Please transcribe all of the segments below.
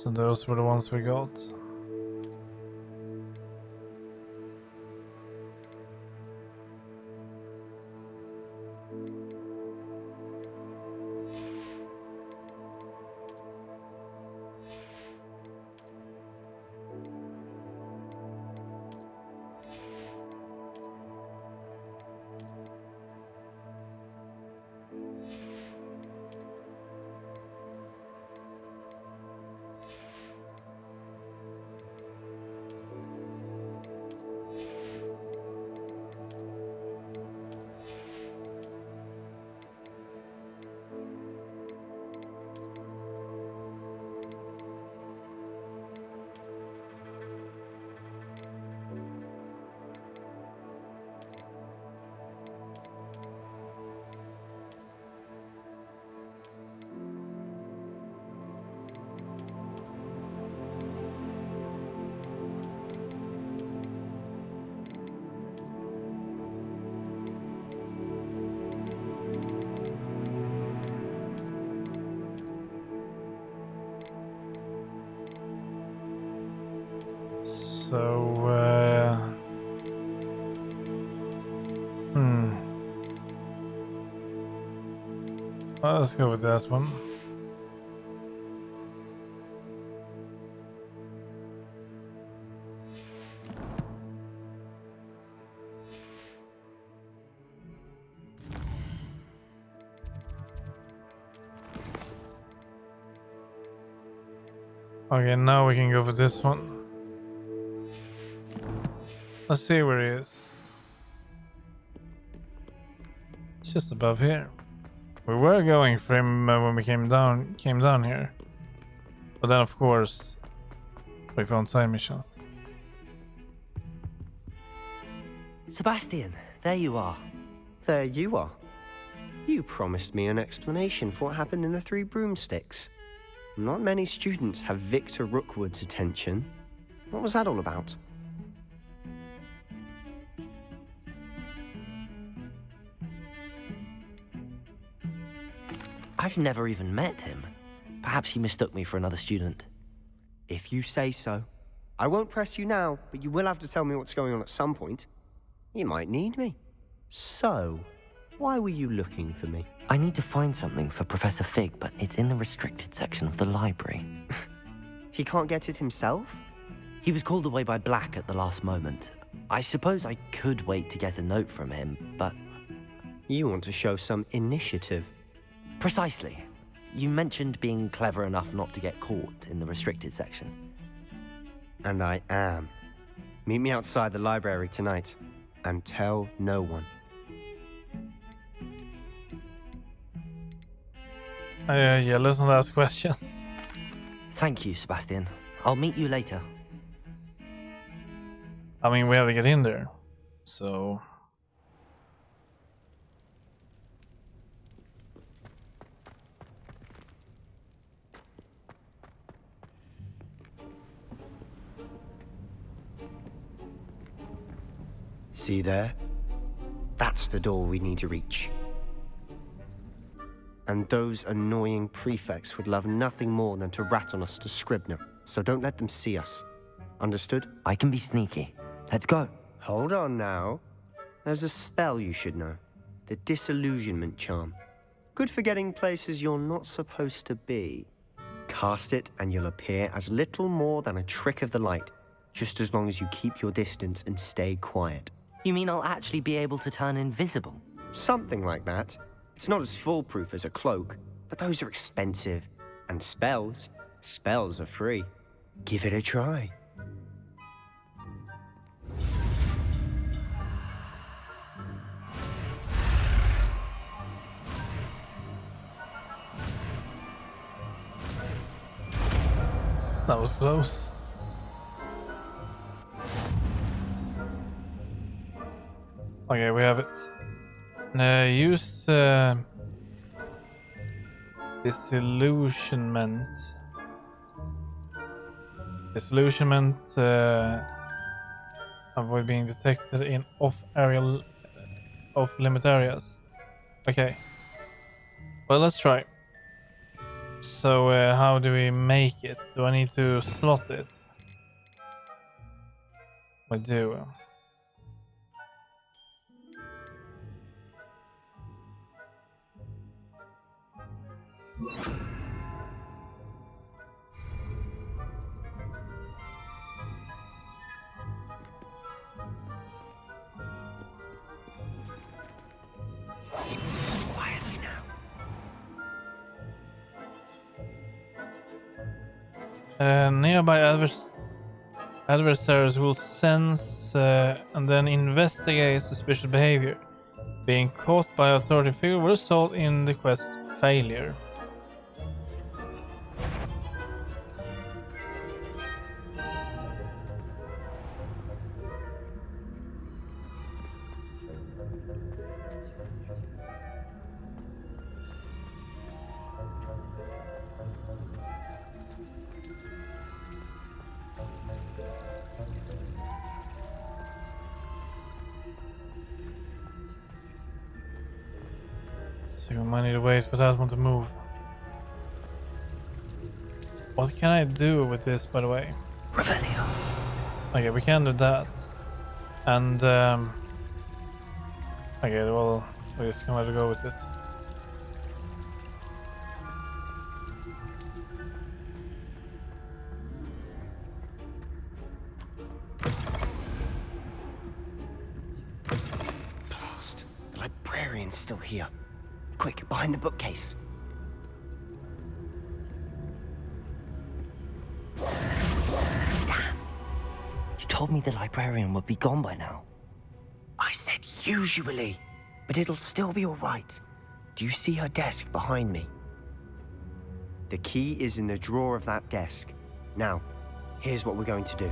So those were the ones we got. So, well, let's go with that one. Okay, now we can go for this one. Let's see where he is. It's just above here. We were going for him when we came down here, but then of course we found side missions. Sebastian, there you are. There you are. You promised me an explanation for what happened in the Three Broomsticks. Not many students have Victor Rookwood's attention. What was that all about? I've never even met him. Perhaps he mistook me for another student. If you say so. I won't press you now, but you will have to tell me what's going on at some point. You might need me. So, why were you looking for me? I need to find something for Professor Fig, but it's in the restricted section of the library. He can't get it himself? He was called away by Black at the last moment. I suppose I could wait to get a note from him, but... You want to show some initiative. Precisely. You mentioned being clever enough not to get caught in the restricted section. And I am. Meet me outside the library tonight, and tell no one. Yeah, let's not ask questions. Thank you, Sebastian. I'll meet you later. I mean, we have to get in there, so... See there? That's the door we need to reach. And those annoying prefects would love nothing more than to rat on us to Scribner, so don't let them see us. Understood? I can be sneaky. Let's go. Hold on now. There's a spell you should know. The Disillusionment Charm. Good for getting places you're not supposed to be. Cast it and you'll appear as little more than a trick of the light, just as long as you keep your distance and stay quiet. You mean I'll actually be able to turn invisible? Something like that. It's not as foolproof as a cloak, but those are expensive. And spells are free. Give it a try. That was close. Okay, we have it. Use disillusionment. Disillusionment. Avoid being detected in off-limit areas. Okay. Well, let's try. So how do we make it? Do I need to slot it? I do. Quietly now. Nearby adversaries will sense and then investigate suspicious behavior. Being caught by authority figure will result in the quest failure. So we might need to wait for that one to move. What can I do with this, by the way? Revelio. Okay, we can do that. And, okay, well, we're just gonna let it go with it. Blast. The librarian's still here. Quick, behind the bookcase. You told me the librarian would be gone by now. I said usually, but it'll still be all right. Do you see her desk behind me? The key is in the drawer of that desk. Now, here's what we're going to do.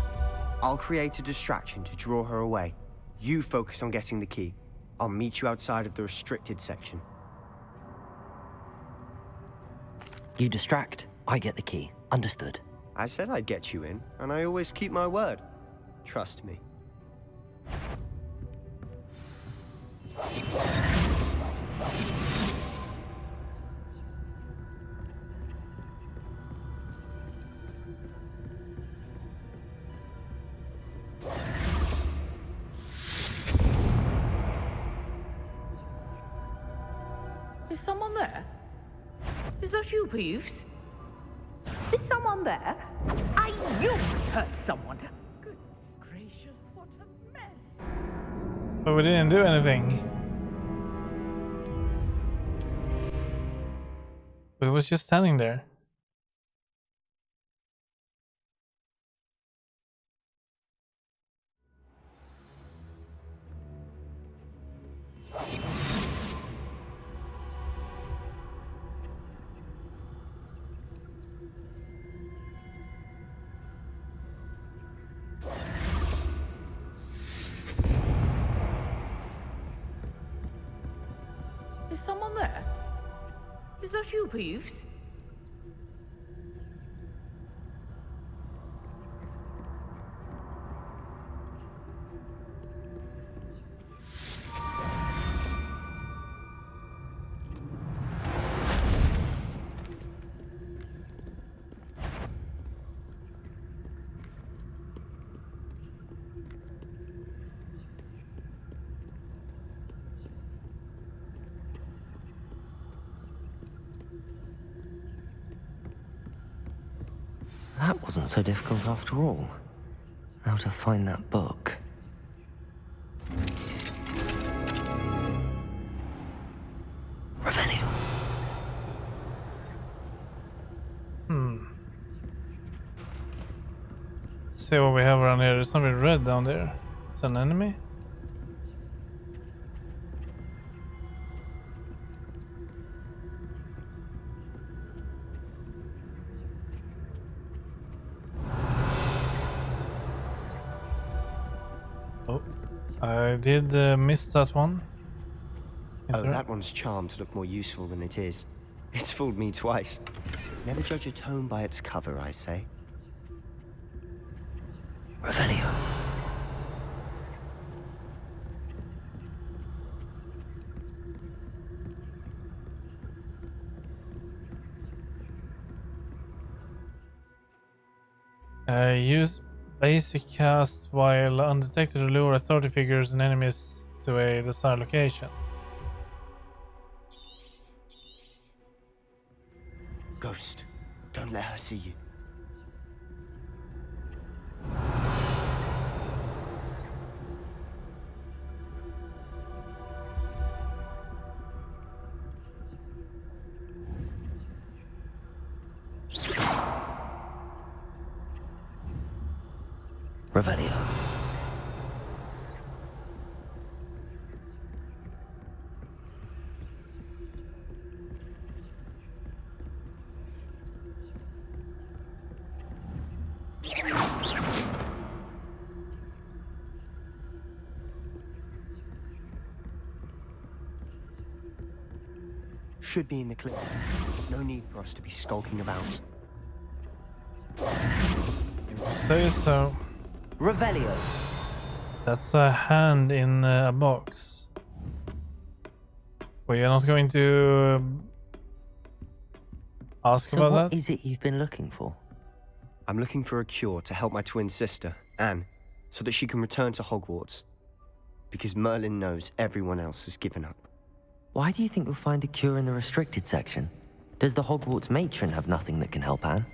I'll create a distraction to draw her away. You focus on getting the key. I'll meet you outside of the restricted section. You distract, I get the key. Understood. I said I'd get you in, and I always keep my word. Trust me. Is someone there? Is that you, Peeves? Is someone there? You hurt someone. Goodness gracious, what a mess. But we didn't do anything. We was just standing there. Is someone there? Is that you, Peeves? That wasn't so difficult after all. How to find that book. Revelio. See what we have around here. There's something red down there. It's an enemy? Oh, I did miss that one. Oh, that one's charmed to look more useful than it is. It's fooled me twice. Never judge a tome by its cover, I say. Revelio. Use basic cast while undetected to lure authority figures and enemies to a desired location. Ghost, don't let her see you. Revelio. Should be in the clip. There's no need for us to be skulking about. Say so. Revelio. That's a hand in a box. We are not going to ask So about what that. is it you've been looking for? I'm looking for a cure to help my twin sister, Anne, so that she can return to Hogwarts. Because Merlin knows everyone else has given up. Why do you think you'll find a cure in the restricted section? Does the Hogwarts matron have nothing that can help Anne?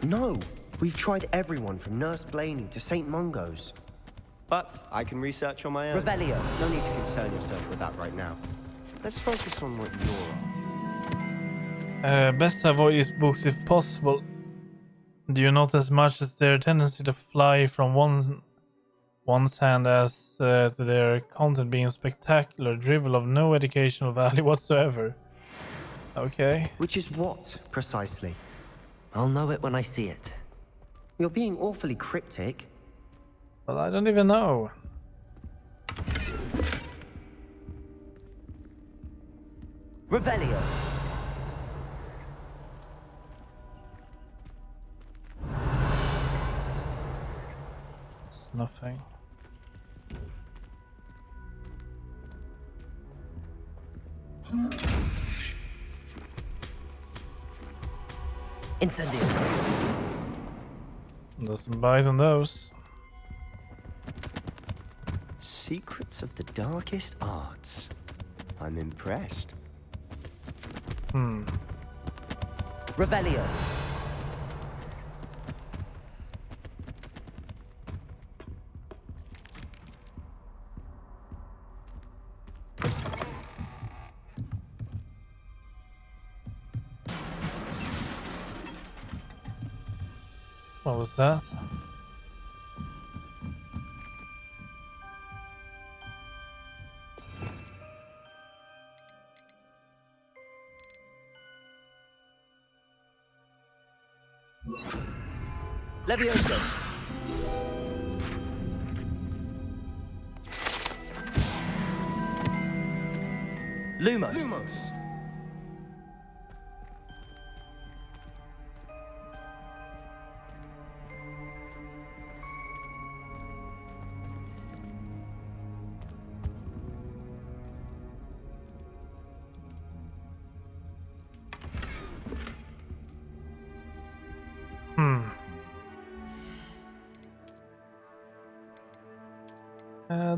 No! We've tried everyone from Nurse Blaney to St. Mungo's. But I can research on my own. Revelio. No need to concern yourself with that right now. Let's focus on what you're on. Best to avoid these books if possible. Do you not as much as their tendency to fly from one's hand as to their content being spectacular drivel of no educational value whatsoever? Okay. Which is what, precisely? I'll know it when I see it. You're being awfully cryptic. Well, I don't even know. Revelio. It's nothing. Incendio. Doesn't bite on those. Secrets of the darkest arts. I'm impressed. Revelio. What was that? Levioso. Lumos.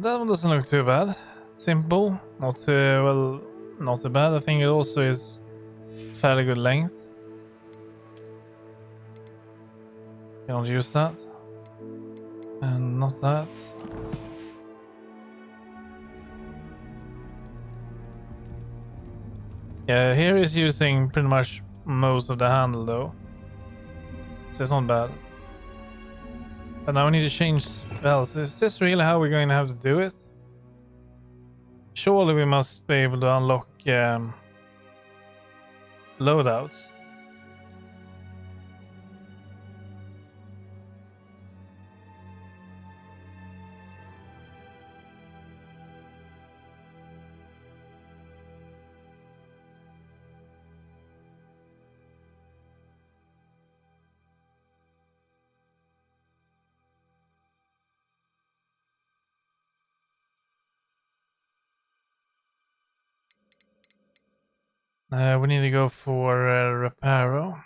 That one doesn't look too bad. Simple, not well, not too bad. I think it also is fairly good length. You don't use that, and not that. Yeah, here is using pretty much most of the handle though, so it's not bad. But now we need to change spells. Is this really how we're going to have to do it? Surely we must be able to unlock loadouts. We need to go for Reparo.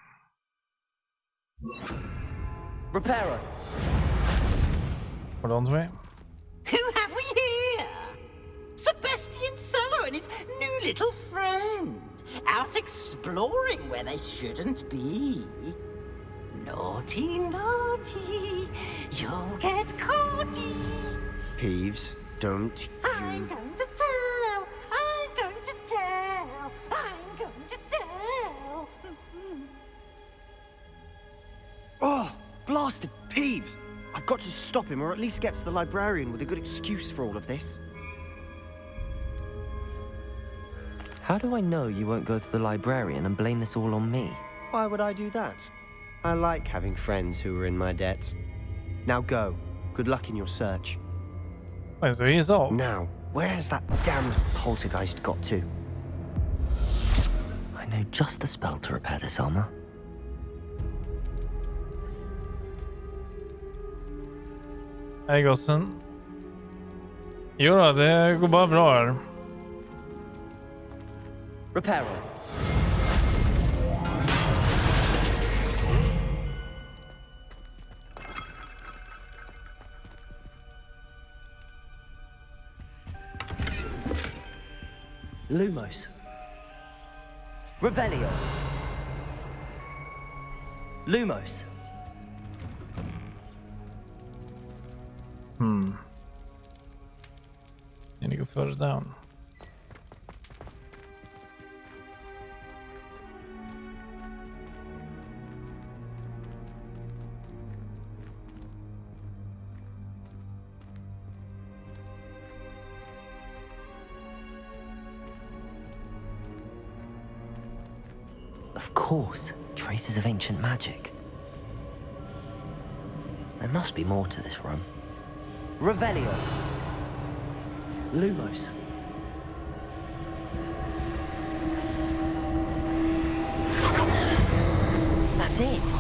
Reparo. Or don't we? Who have we here? Sebastian Solo and his new little friend. Out exploring where they shouldn't be. Naughty, naughty. You'll get caughty. Peeves, don't I'm you... going to tell. I'm going to tell. I'm going to tell. Oh, blasted Peeves! I've got to stop him, or at least get to the librarian with a good excuse for all of this. How do I know you won't go to the librarian and blame this all on me? Why would I do that? I like having friends who are in my debt. Now go. Good luck in your search. Wait, so he's off. Now, where's that damned poltergeist got to? I know just the spell to repair this armor. Hej gossen. Jo då, det går bara bra här. Reparo. Lumos. Revelio. Lumos. Need to go further down. Of course, traces of ancient magic. There must be more to this room. Revelio. Lumos. That's it.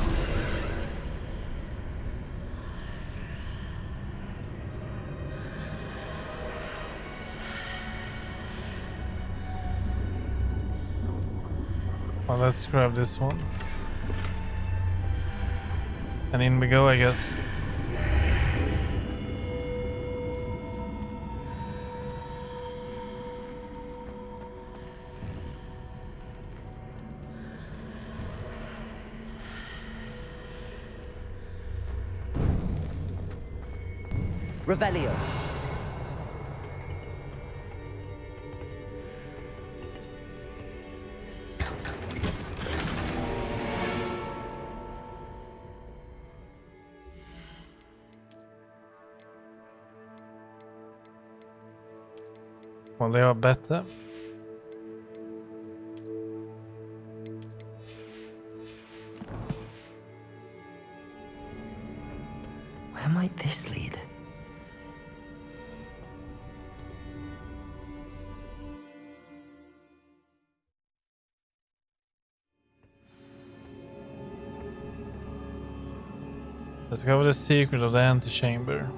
Well, let's grab this one. And in we go, I guess. Revelio. Well, they are better. Where might this lead? Let's go with the secret of the antechamber.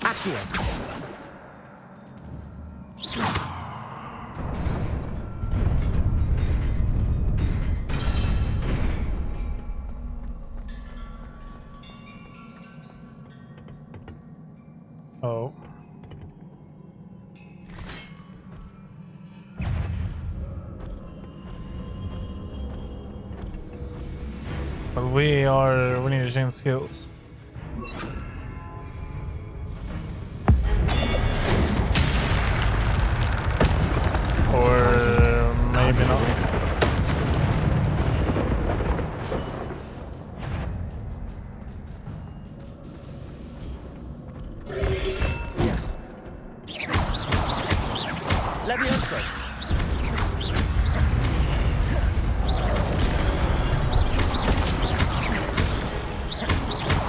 Accio. Oh. Well, we need to change skills. Or maybe not. Levioso.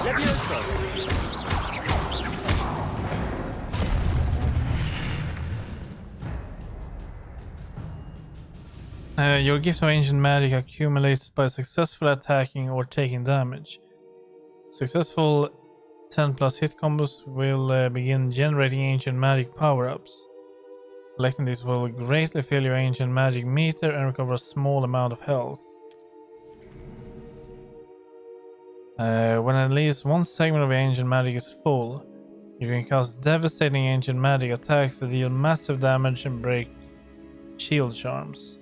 Levioso. Your gift of ancient magic accumulates by successfully attacking or taking damage. Successful 10 plus hit combos will begin generating ancient magic power-ups. Collecting these will greatly fill your ancient magic meter and recover a small amount of health. When at least one segment of ancient magic is full, you can cast devastating ancient magic attacks that deal massive damage and break shield charms.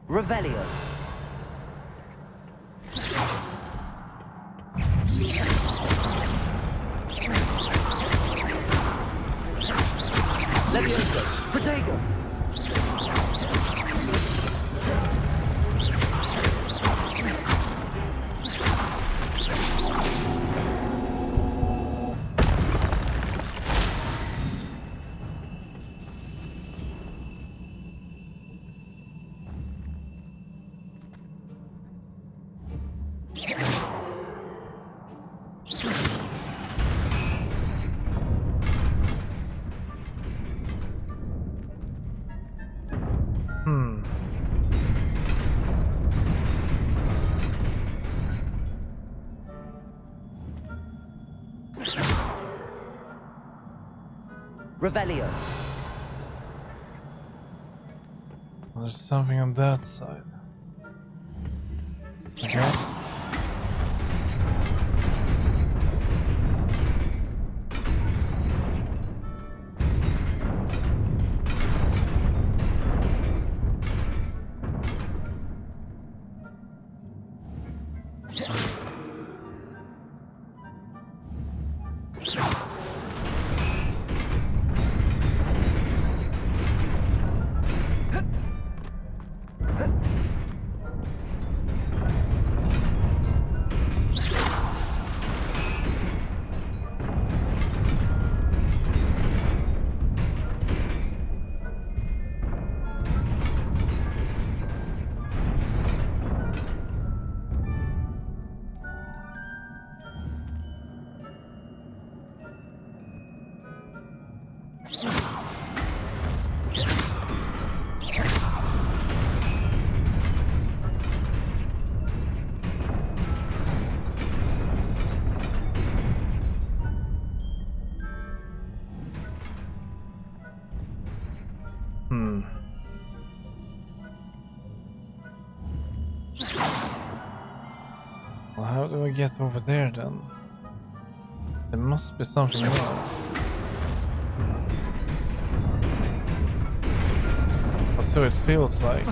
Revelio. Levioso. Protego. Revelio. There's something on that side. Okay. Well, how do I get over there then? There must be something more. Or so it feels like.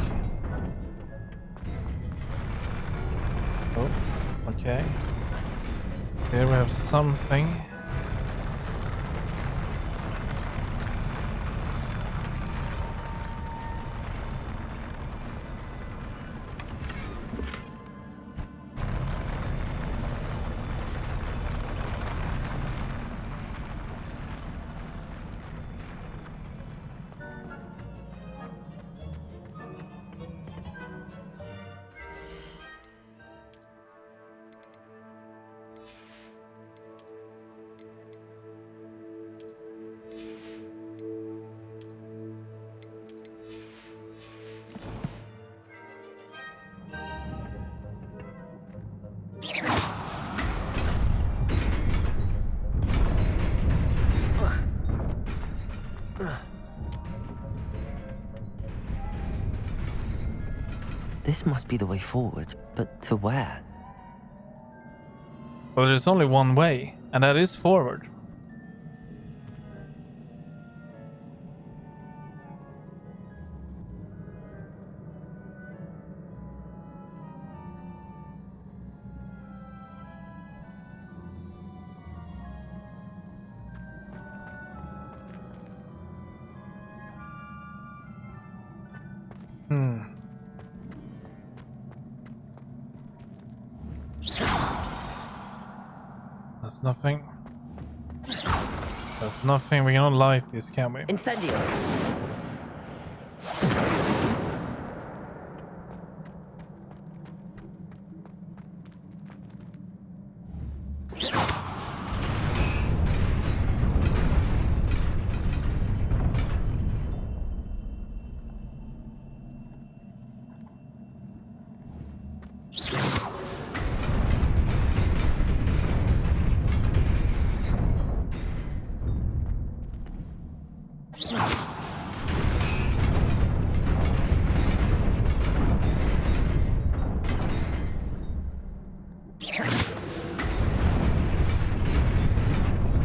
Oh, okay. Here we have something. This must be the way forward, but to where? Well, there's only one way, and that is forward. That's nothing. That's nothing. We cannot light this, can we? Incendio.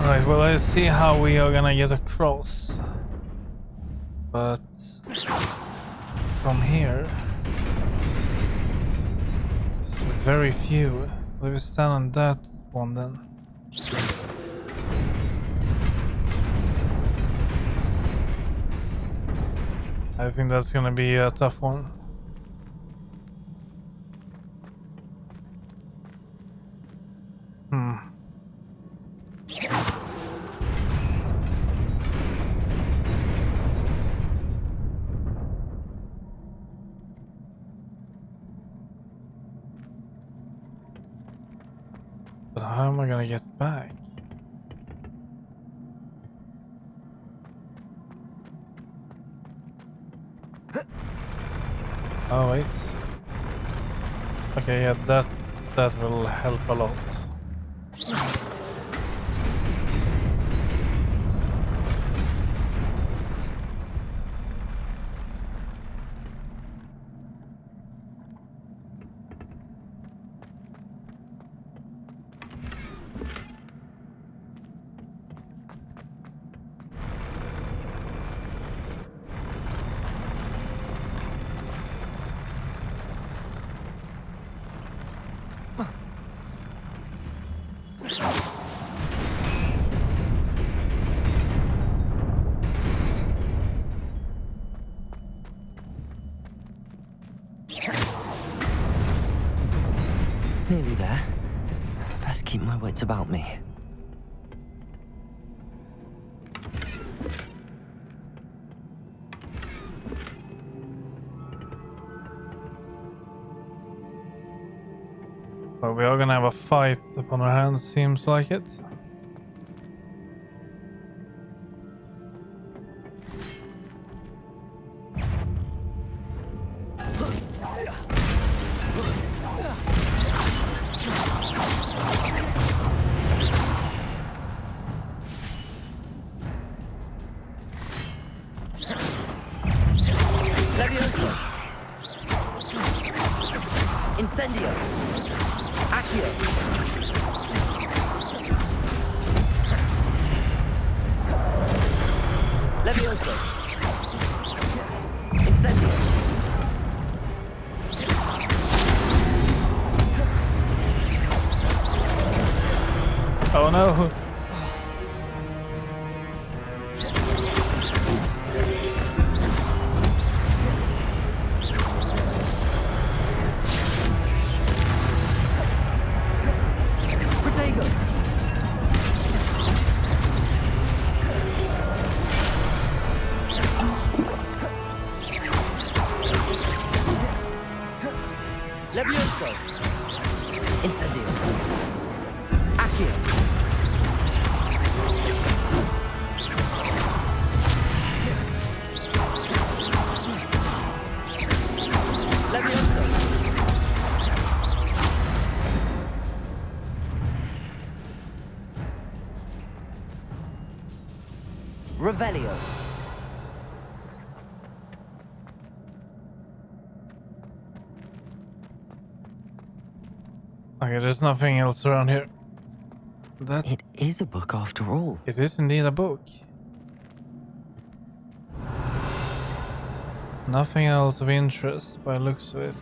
Right, well, I see how we are gonna get across. But from here, it's very few. Will we stand on that one then? I think that's gonna be a tough one. But how am I gonna get back? Oh wait. Okay, yeah, that will help a lot. Nearly there. Best keep my wits about me. Well, we are gonna have a fight upon our hands, seems like it. Levioso! Incendio! Accio! Levioso! Incendio! Oh no! Protego! Levioso! Incendio! Accio! Levioso! Revelio! Okay, there's nothing else around here. That It is a book after all. it is indeed a book. Nothing else of interest by the looks of it.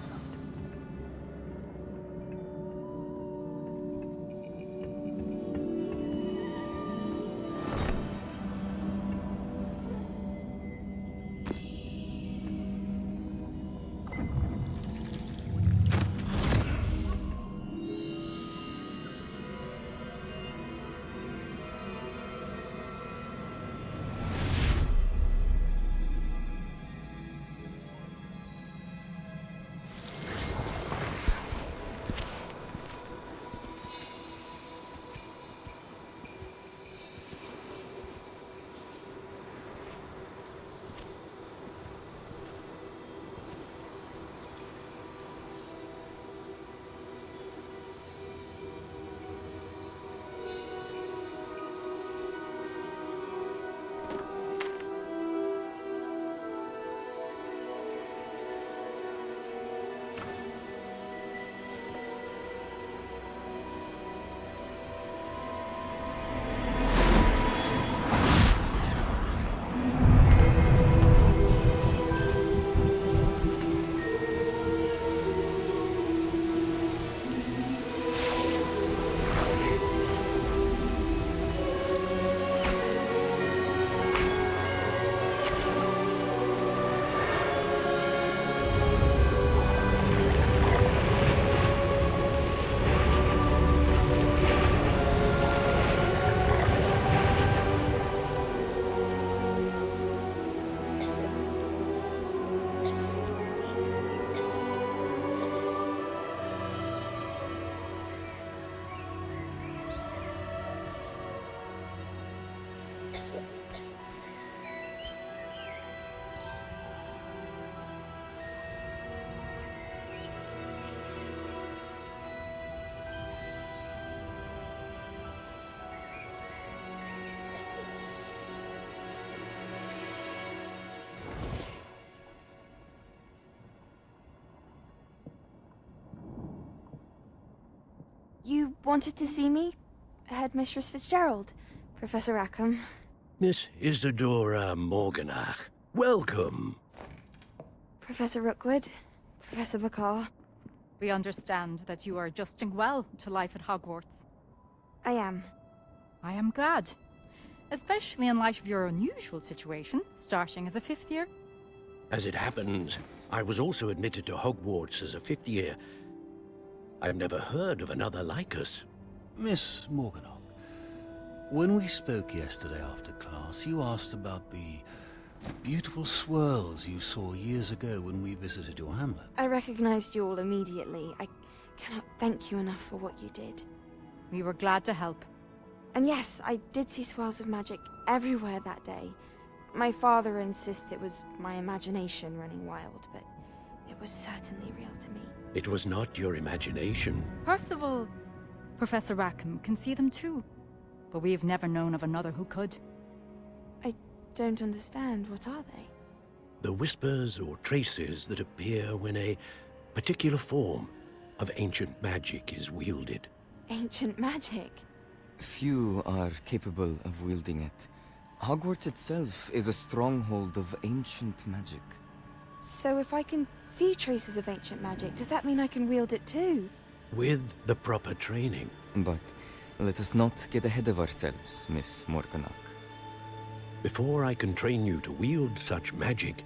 You wanted to see me? Headmistress Fitzgerald, Professor Rackham. Miss Isadora Morganach, welcome. Professor Rookwood, Professor Bakar. We understand that you are adjusting well to life at Hogwarts. I am. I am glad. Especially in light of your unusual situation, starting as a 5th year. As it happens, I was also admitted to Hogwarts as a 5th year. I've never heard of another like us. Miss Morganach, when we spoke yesterday after class, you asked about the beautiful swirls you saw years ago when we visited your hamlet. I recognized you all immediately. I cannot thank you enough for what you did. We were glad to help. And yes, I did see swirls of magic everywhere that day. My father insists it was my imagination running wild, but it was certainly real to me. It was not your imagination. Percival, Professor Rackham can see them too. But we have never known of another who could. I don't understand. What are they? The whispers or traces that appear when a particular form of ancient magic is wielded. Ancient magic? Few are capable of wielding it. Hogwarts itself is a stronghold of ancient magic. So if I can see traces of ancient magic, does that mean I can wield it too? With the proper training. But let us not get ahead of ourselves, Miss Morganach. Before I can train you to wield such magic,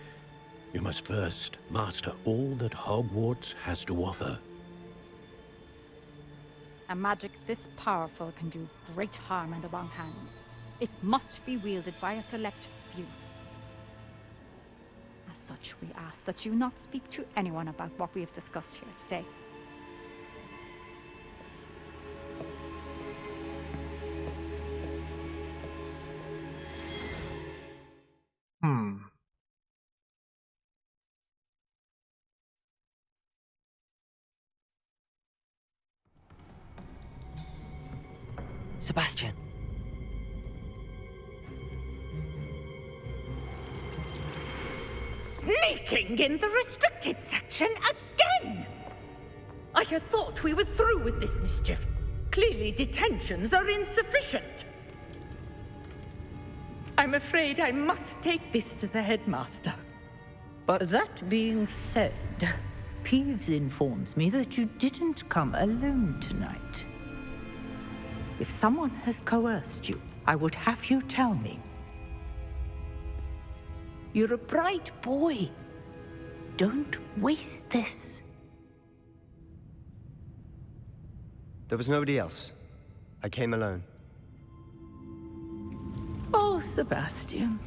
you must first master all that Hogwarts has to offer. A magic this powerful can do great harm in the wrong hands. It must be wielded by a select few. As such, we ask that you not speak to anyone about what we have discussed here today. Sebastian. Sneaking in the restricted section again! I had thought we were through with this mischief. Clearly detentions are insufficient. I'm afraid I must take this to the headmaster. But That being said, Peeves informs me that you didn't come alone tonight. If someone has coerced you, I would have you tell me. You're a bright boy. Don't waste this. there was nobody else. I came alone. Oh, Sebastian.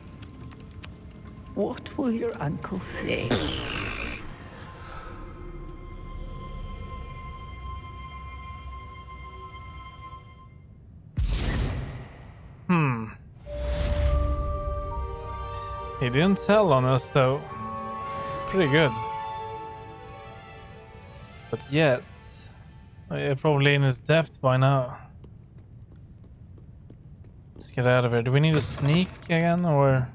What will your uncle say? He didn't tell on us though. It's pretty good. But yet, we're probably in his depth by now. Let's get out of here. Do we need to sneak again or?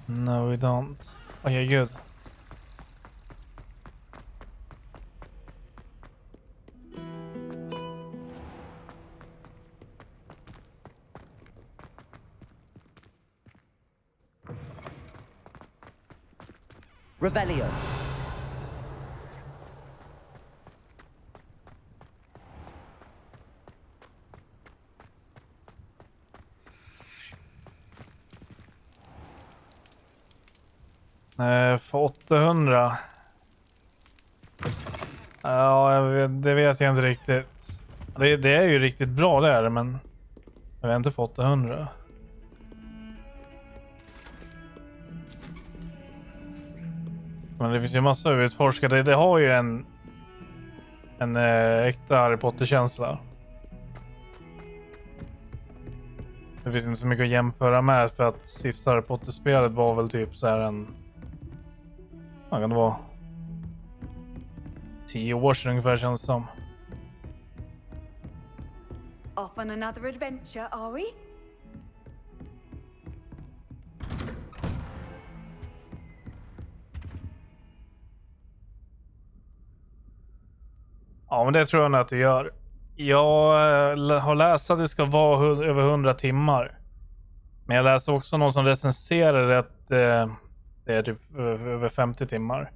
No, we don't. Okay, good. Revelio. För 800. Ja, det vet jag inte riktigt. Det är ju riktigt bra där, men jag vet inte för 800. Men det finns ju massa att utforska. Det har ju en äkta Harry Potter-känsla. Det finns inte så mycket att jämföra med för att sista Harry Potter-spelet var väl typ så här en... Vad kan det vara? 10 år sedan ungefär känns det som. Off on another adventure, are we? men det tror jag nog att det gör. Jag har läst att det ska vara över 100 timmar. Men jag läste också någon som recenserade att det är typ över 50 timmar.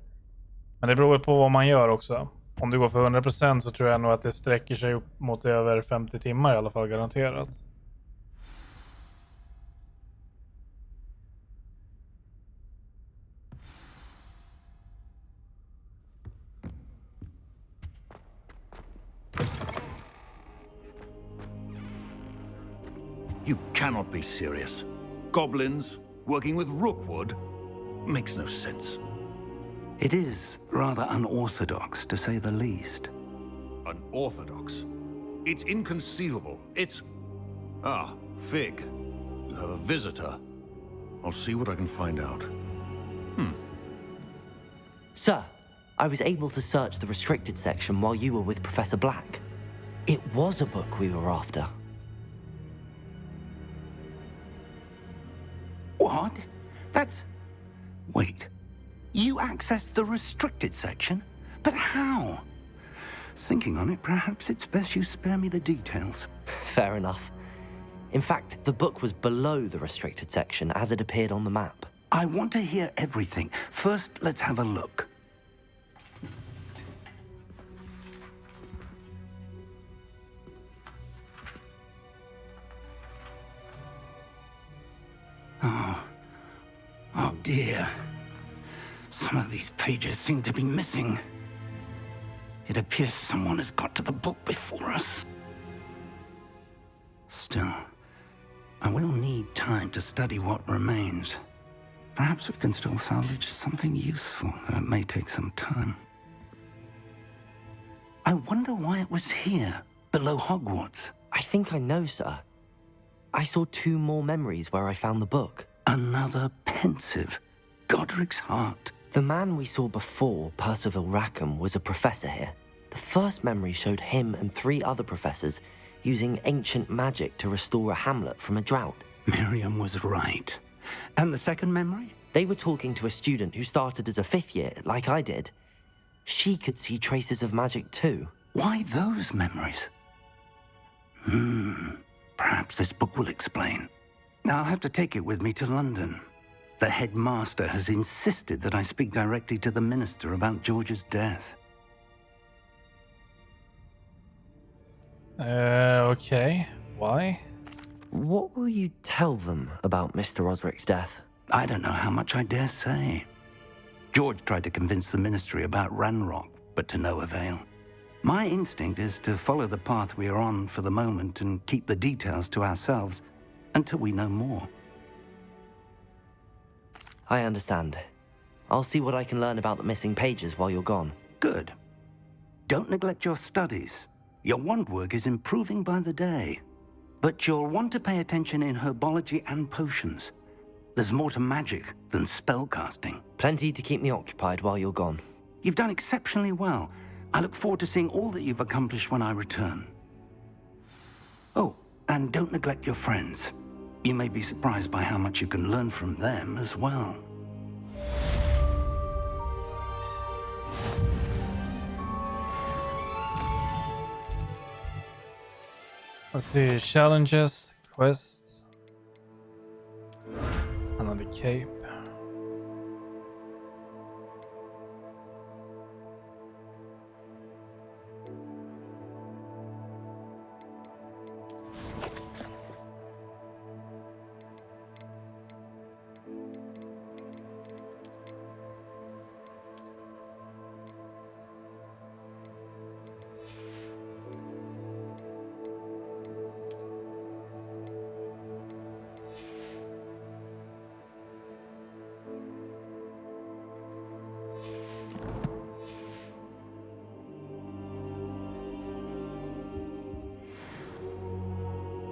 Men det beror på vad man gör också. Om det går för 100% så tror jag nog att det sträcker sig upp mot över 50 timmar i alla fall, garanterat. You cannot be serious. Goblins working with Rookwood? Makes no sense. It is rather unorthodox, to say the least. Unorthodox? It's inconceivable. It's... Ah, Fig. You have a visitor. I'll see what I can find out. Sir, I was able to search the restricted section while you were with Professor Black. It was a book we were after. What? That's... Wait. You accessed the restricted section? But how? Thinking on it, perhaps it's best you spare me the details. Fair enough. In fact, the book was below the restricted section as it appeared on the map. I want to hear everything. First, let's have a look. Oh dear. Some of these pages seem to be missing. It appears someone has got to the book before us. Still, I will need time to study what remains. Perhaps we can still salvage something useful, though it may take some time. I wonder why it was here, below Hogwarts. I think I know, sir. I saw 2 more memories where I found the book. Another pensive. Godric's heart. The man we saw before, Percival Rackham, was a professor here. The first memory showed him and 3 other professors using ancient magic to restore a hamlet from a drought. Miriam was right. And the second memory? They were talking to a student who started as a 5th year, like I did. She could see traces of magic too. Why those memories? Perhaps this book will explain. I'll have to take it with me to London. The headmaster has insisted that I speak directly to the minister about George's death. Okay. Why? What will you tell them about Mr. Osric's death? I don't know how much I dare say. George tried to convince the ministry about Ranrock, but to no avail. My instinct is to follow the path we are on for the moment and keep the details to ourselves until we know more. I understand. I'll see what I can learn about the missing pages while you're gone. Good. Don't neglect your studies. Your wand work is improving by the day. But you'll want to pay attention in herbology and potions. There's more to magic than spellcasting. Plenty to keep me occupied while you're gone. You've done exceptionally well. I look forward to seeing all that you've accomplished when I return. Oh, and don't neglect your friends. You may be surprised by how much you can learn from them as well. Let's see, challenges, quests, another cape.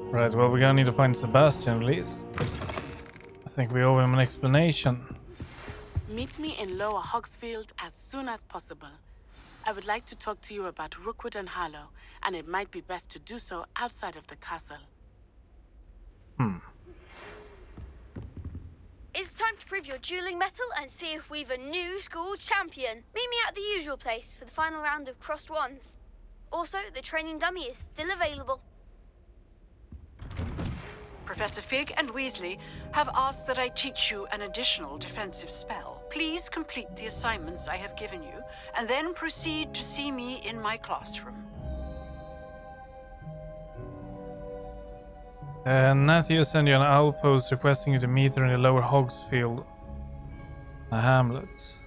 Right, well, we're gonna need to find Sebastian at least. I think we owe him an explanation. Meet me in Lower Hogsfield as soon as possible. I would like to talk to you about Rookwood and Harlow, and it might be best to do so outside of the castle. It's time to prove your dueling mettle and see if we've a new school champion. Meet me at the usual place for the final round of crossed wands. Also, the training dummy is still available. Professor Fig and Weasley have asked that I teach you an additional defensive spell. Please complete the assignments I have given you, and then proceed to see me in my classroom. Natty sent you an outpost requesting you to meet her in the lower Hogsfield hamlets.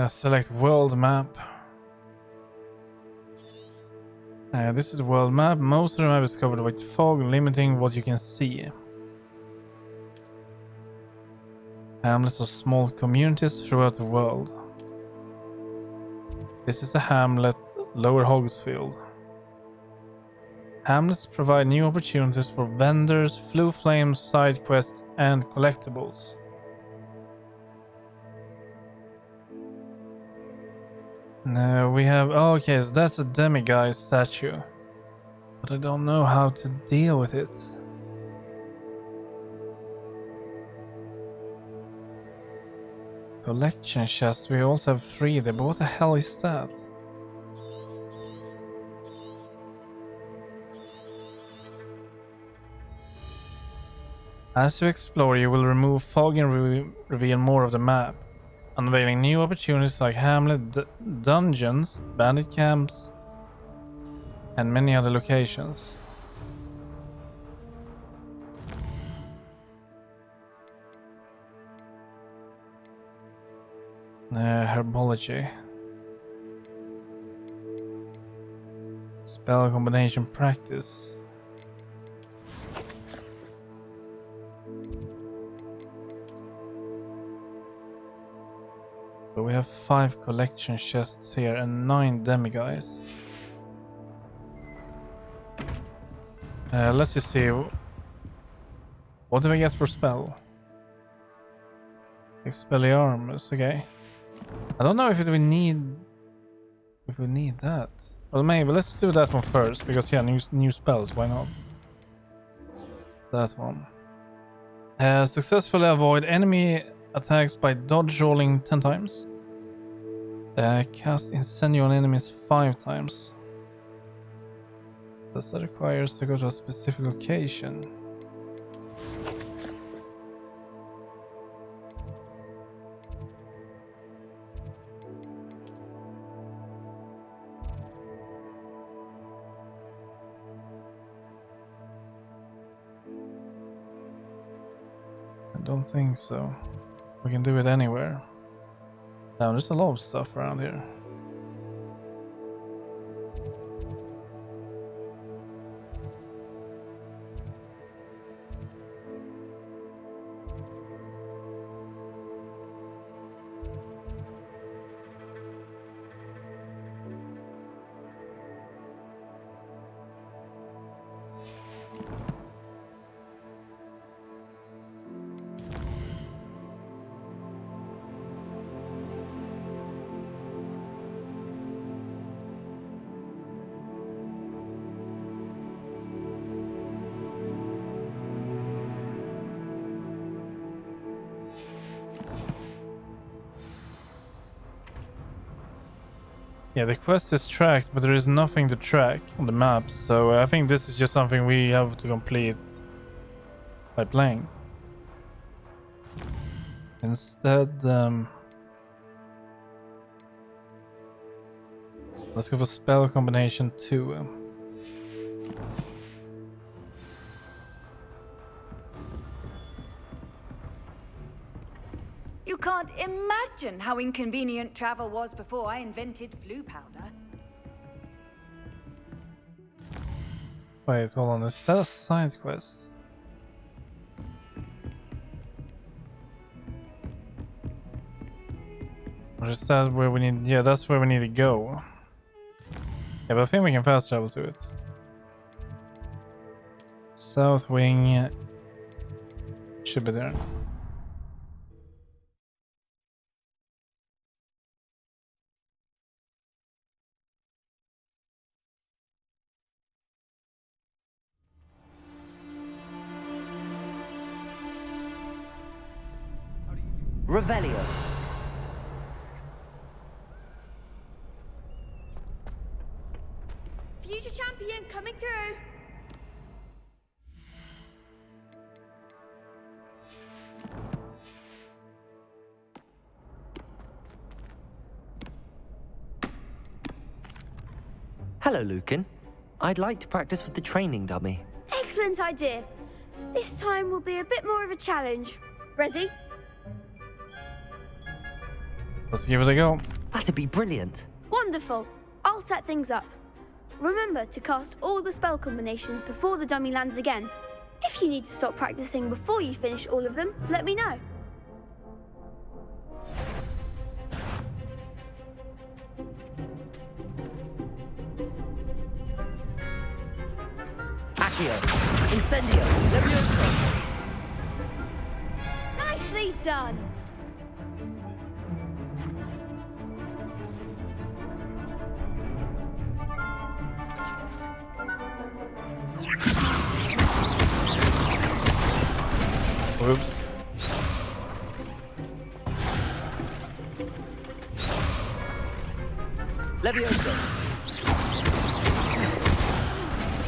Select world map. This is the world map. Most of the map is covered with fog, limiting what you can see. Hamlets are small communities throughout the world. This is the hamlet, Lower Hogsfield. Hamlets provide new opportunities for vendors, Floo Flames, side quests, and collectibles. No, we have... Oh, okay, so that's a demiguise statue. But I don't know how to deal with it. Collection chests, we also have 3 there, but what the hell is that? As you explore, you will remove fog and reveal more of the map, unveiling new opportunities like hamlet, dungeons, bandit camps, and many other locations. Herbology. Spell combination practice. But we have 5 collection chests here and 9 demiguise. Let's just see. What do we get for spell? Expelliarmus, okay. I don't know if we need that. Well, maybe let's do that one first because yeah, new spells. Why not? That one. Successfully avoid enemy attacks by dodge rolling 10 times. Cast incendio on enemies 5 times. Does that require us to go to a specific location? I don't think so. We can do it anywhere. Now, there's a lot of stuff around here. Yeah, the quest is tracked, but there is nothing to track on the map, so I think this is just something we have to complete by playing. Instead, let's go for spell combination 2. You can't imagine how inconvenient travel was before I invented Floo powder. Wait, hold on, is that a side quest? Or is that where we need... Yeah, that's where we need to go. Yeah, but I think we can fast travel to it. South wing should be there. Revelio. future champion coming through. Hello, Lucan. I'd like to practice with the training dummy. Excellent idea. This time will be a bit more of a challenge. Ready? Let's give it a go. That'd be brilliant. Wonderful. I'll set things up. Remember to cast all the spell combinations before the dummy lands again. If you need to stop practicing before you finish all of them, let me know. Accio, Incendio, Levioso. Nicely done. Oops. Levioso.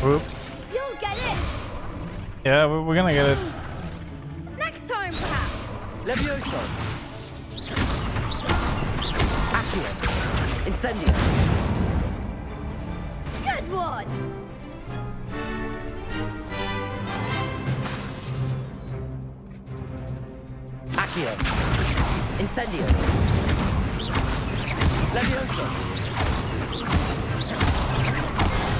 Oops. You'll get it. Yeah, we're gonna get it. Next time, perhaps. Levioso. Accio, Incendio. Good one. Accio, Incendio. Levioso.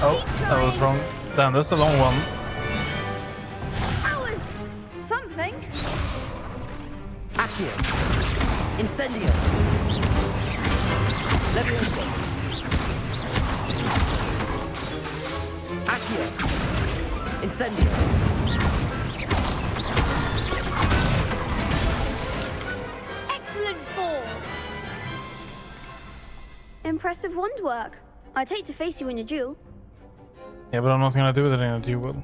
Oh, that was wrong. Damn, that's a long one. That was something. Accio, Incendio. Levioso. Accio, Incendio. Excellent form. Impressive wand work. I'd hate to face you in a duel. Yeah, but I'm not gonna do it in a duel.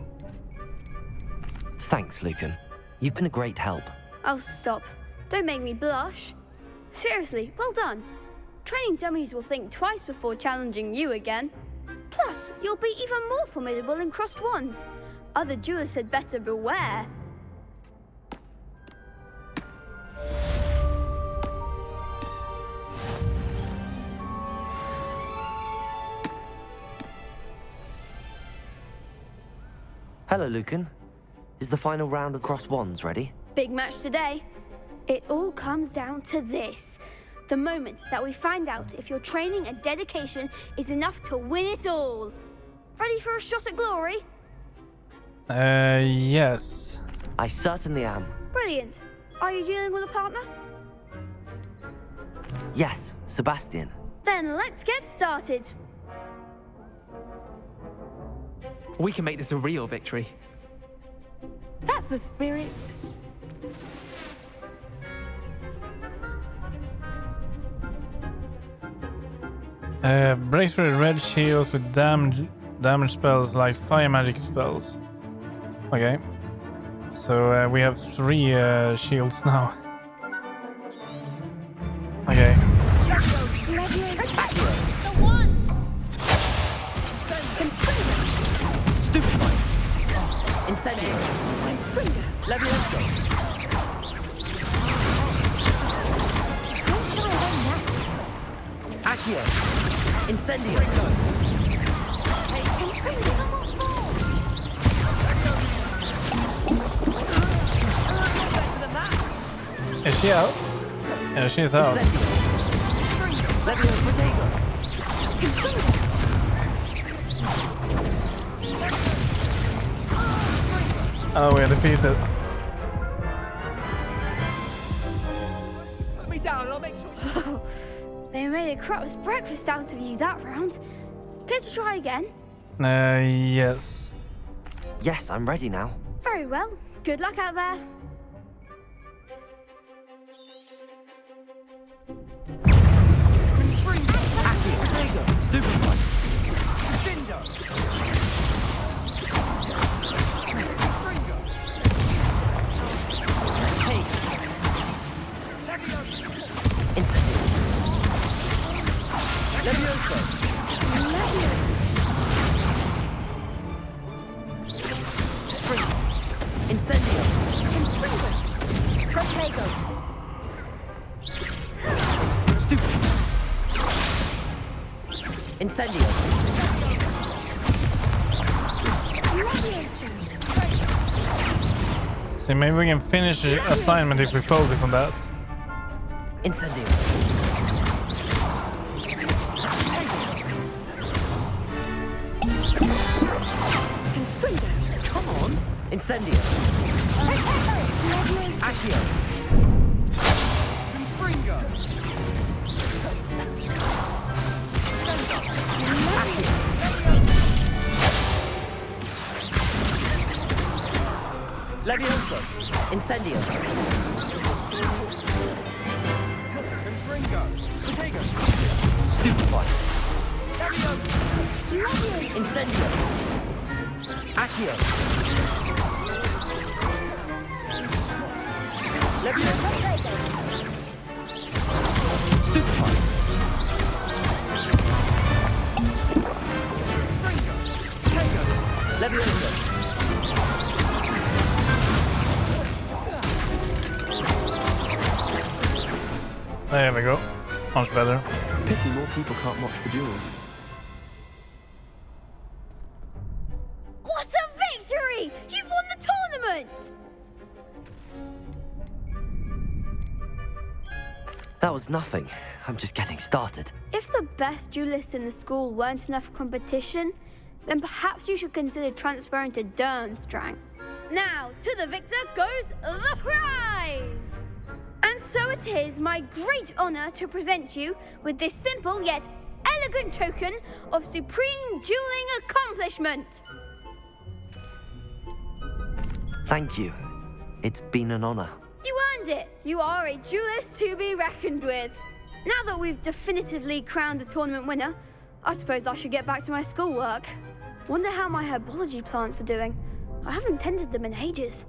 Thanks, Lucan. You've been a great help. Oh, stop. Don't make me blush. Seriously, well done. Training dummies will think twice before challenging you again. Plus, you'll be even more formidable in crossed wands. Other duelists had better beware. Hello, Lucan. Is the final round of crossed wands ready? Big match today. It all comes down to this. The moment that we find out if your training and dedication is enough to win it all. Ready for a shot at glory? Yes. I certainly am. Brilliant. Are you dealing with a partner? Yes, Sebastian. Then let's get started. We can make this a real victory. That's the spirit. Breaks with red shields with damage spells like fire magic spells. Okay. So we have 3 shields now. Okay. Stupefy. Incendio. Levioso. Accio. Incendio. Is she out? Yeah, she is out. Levioso Tego. Oh, we're defeated. Put me down and I'll make sure. They made a crap's breakfast out of you that round. Care to try again? Yes. Yes, I'm ready now. Very well. Good luck out there. Stupefy. Incendio. Levioso. Incendio. See, maybe we can finish the assignment if we focus on that. Incendio. Come on. Incendio. Accio. Confringo. Levioso. Incendio. Confringo. Protego. Stupefy. Levioso. Incendio. Accio. Levioso. Stupefy. Protego. Levioso. There we go. Much better. Pity more people can't watch the duels. What a victory! You've won the tournament! That was nothing. I'm just getting started. If the best duelists in the school weren't enough competition, then perhaps you should consider transferring to Durmstrang. Now, to the victor goes the prize! And so it is my great honor to present you with this simple yet elegant token of supreme dueling accomplishment. Thank you. It's been an honor. You earned it. You are a duelist to be reckoned with. Now that we've definitively crowned the tournament winner, I suppose I should get back to my schoolwork. Wonder how my herbology plants are doing. I haven't tended them in ages.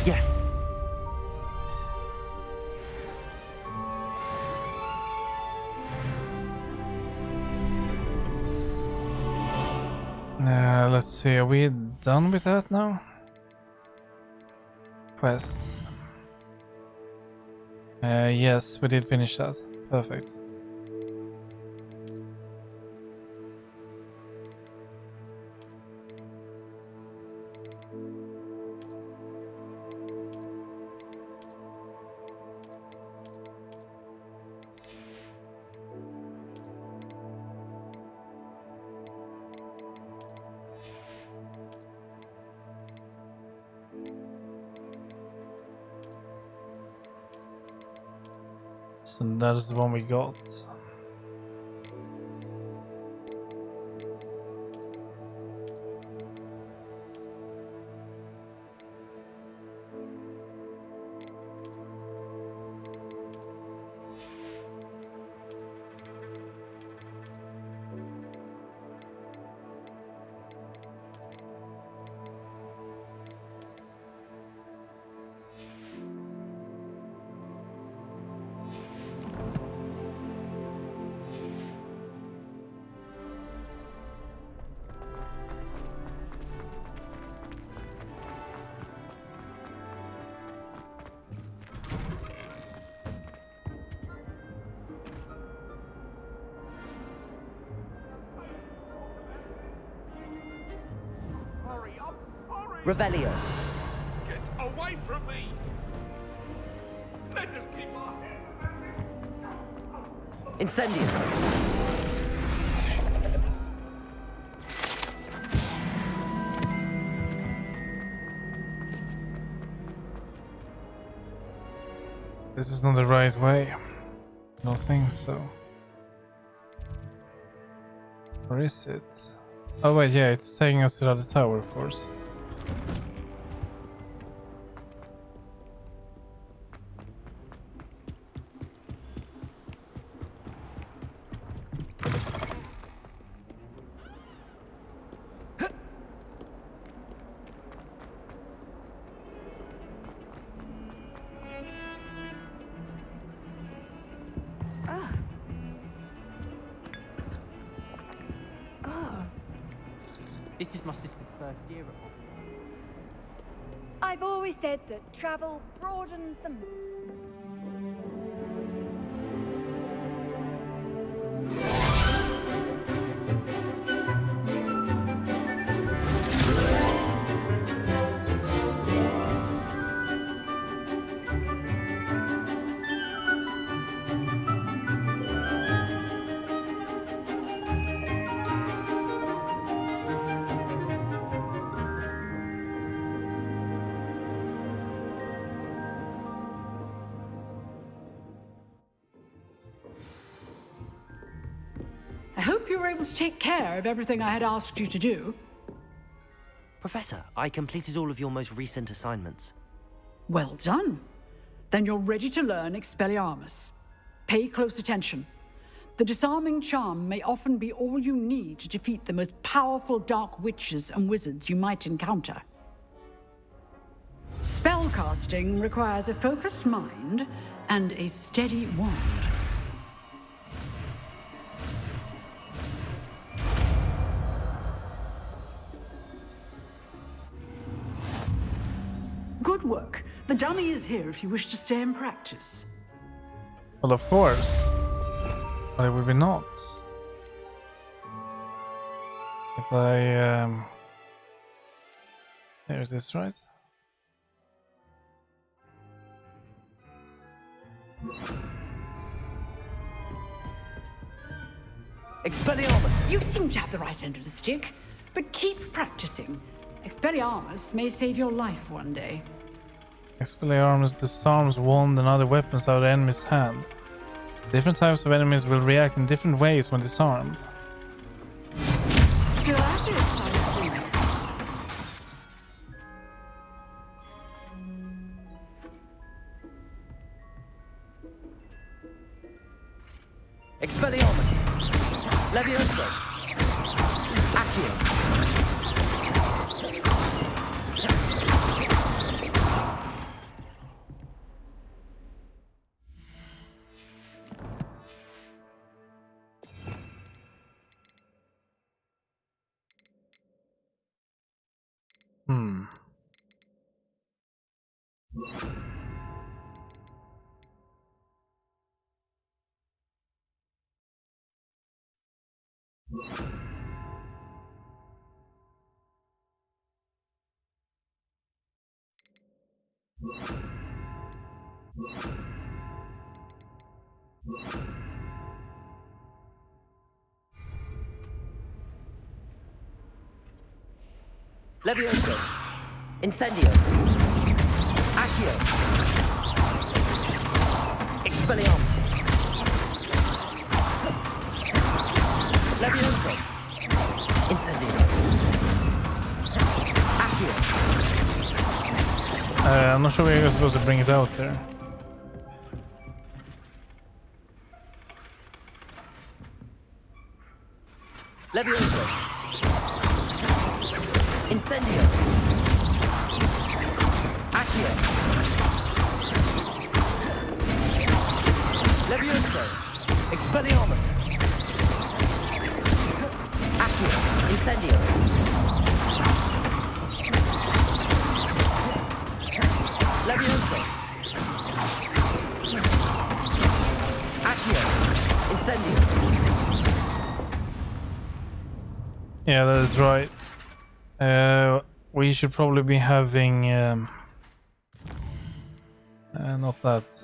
Yes. Let's see, are we done with that now? Quests. Yes, we did finish that. Perfect. So that is the one we got. Revelio. Get away from me! Let us keep our heads. Incendio. This is not the right way. I don't think so. Or is it? Oh wait, yeah, it's taking us to the other tower, of course. This is my sister's first year at Hogwarts. I've always said that travel broadens the... I hope you were able to take care of everything I had asked you to do. Professor, I completed all of your most recent assignments. Well done. Then you're ready to learn Expelliarmus. Pay close attention. The disarming charm may often be all you need to defeat the most powerful dark witches and wizards you might encounter. Spellcasting requires a focused mind and a steady wand. Good work. The dummy is here if you wish to stay and practice. Well, of course. Why would we not? If I there it is, right? Expelliarmus! You seem to have the right end of the stick, but keep practicing. Expelliarmus may save your life one day. Expelliarmus disarms wand and other weapons out of the enemy's hand. Different types of enemies will react in different ways when disarmed. Still at it, I see. Expelliarmus! Levioso! Accio! Levioso! Incendio! Accio! Expelliarmus! Levioso! Incendio! Accio! I'm not sure where you're supposed to bring it out there. Levioso! Incendio! Accio! Levioso! Expelliarmus! Accio! Incendio! Levioso! Accio! Incendio! Yeah, that is right. We should probably be having not that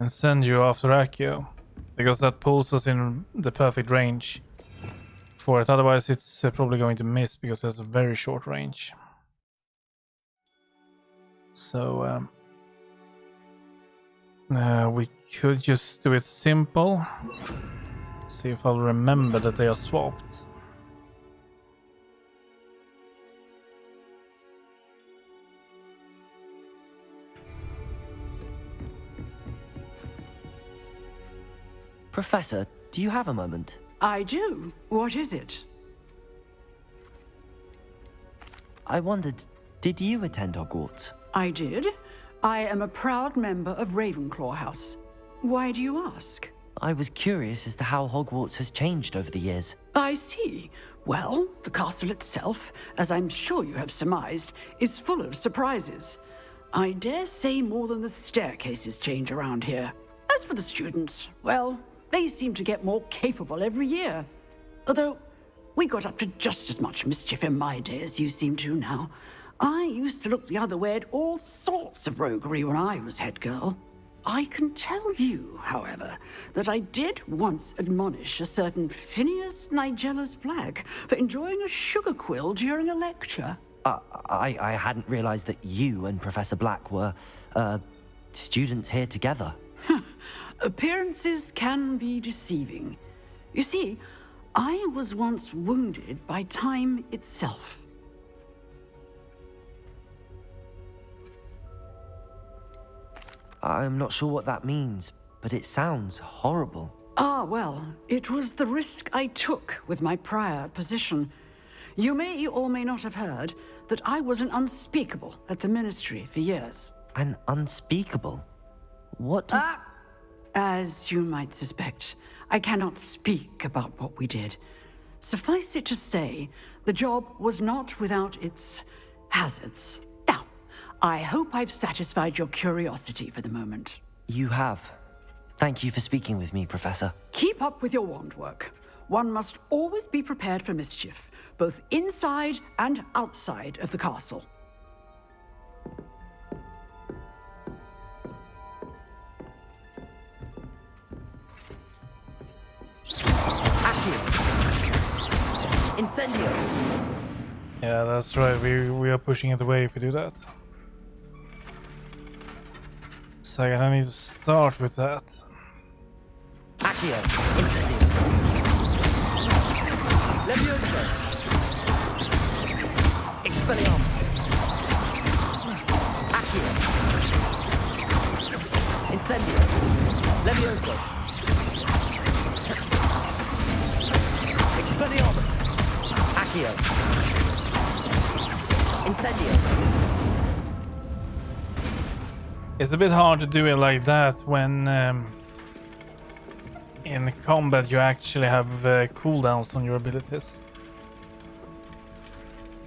Incendio after Accio, because that pulls us in the perfect range for it. Otherwise it's probably going to miss because it has a very short range. So we could just do it simple. See if I'll remember that they are swapped. Professor, do you have a moment? I do. What is it? I wondered, did you attend Hogwarts? I did. I am a proud member of Ravenclaw House. Why do you ask? I was curious as to how Hogwarts has changed over the years. I see. Well, the castle itself, as I'm sure you have surmised, is full of surprises. I dare say more than the staircases change around here. As for the students, well, they seem to get more capable every year. Although, we got up to just as much mischief in my day as you seem to now. I used to look the other way at all sorts of roguery when I was head girl. I can tell you, however, that I did once admonish a certain Phineas Nigella's Black for enjoying a sugar quill during a lecture. I hadn't realized that you and Professor Black were, students here together. Appearances can be deceiving. You see, I was once wounded by time itself. I'm not sure what that means, but it sounds horrible. Ah, well, it was the risk I took with my prior position. You may or may not have heard that I was an unspeakable at the Ministry for years. An unspeakable? What does... As you might suspect, I cannot speak about what we did. Suffice it to say, the job was not without its hazards. Now, I hope I've satisfied your curiosity for the moment. You have. Thank you for speaking with me, Professor. Keep up with your wand work. One must always be prepared for mischief, both inside and outside of the castle. Incendio! Yeah, that's right. We are pushing it away if we do that. Second, I need to start with that. Accio! Incendio! Levioso! Expelliarmus! Accio! Incendio! Levioso! Expelliarmus! Accio! Incendio! It's a bit hard to do it like that when in combat you actually have cooldowns on your abilities.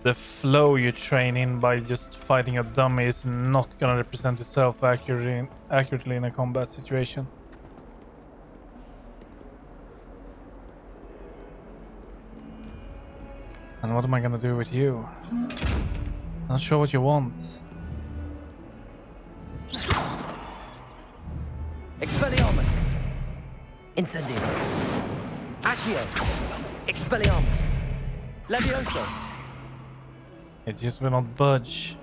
The flow you train in by just fighting a dummy is not gonna represent itself accurately in a combat situation. And what am I gonna do with you? Not sure what you want. Expelliarmus! Incendio! Accio! Expelliarmus! Levioso! It just will not budge.